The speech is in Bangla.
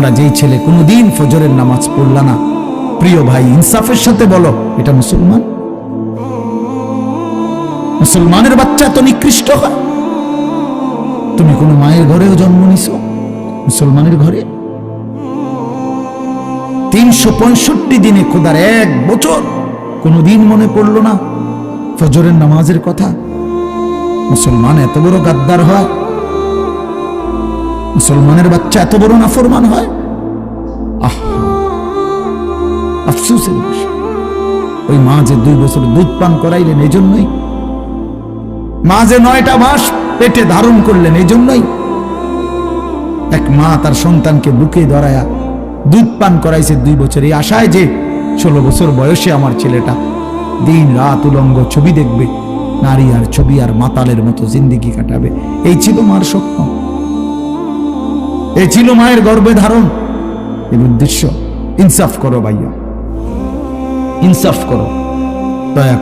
তোমরা যেই ছেলে কোনোদিন ফজরের নামাজ পড়লা না, প্রিয় ভাই ইনসাফের সাথে বলো এটা মুসলমান? মুসলমানের বাচ্চা এত নিকৃষ্ট হয়? তুমি কোন মায়ের ঘরেও জন্ম নিছ? মুসলমানের ঘরে 365 দিনে খোদার 1 বছর কোনদিন মনে পড়লো না ফজরের নামাজের কথা? মুসলমান এত বড় গাদ্দার হয়? মুসলমানের বাচ্চা এত বড় নাফরমান হয়? আফসোসের বিষয়। ওই মা যে 2 বছর দুধ পান করাইলেন এই জন্যই, মা যে 9টা মাস পেটে ধারণ করলেন এই জন্যই, এক মা তার সন্তানকে বুকে ধরায়া দুধ পান করাইছে 2 বছর, এই আশায় যে 16 বছর বয়সে আমার ছেলেটা দিন রাত উলঙ্গ ছবি দেখবে, নারী আর ছবি আর মাতালের মতো জিন্দেগি কাটাবে। এই ছিল মার স্বপ্ন, এই ছিল মায়ের গর্ভে ধারণ, এর উদ্দেশ্য। ইনসাফ করো ভাইয়া, ইনসাফ করো, দয়া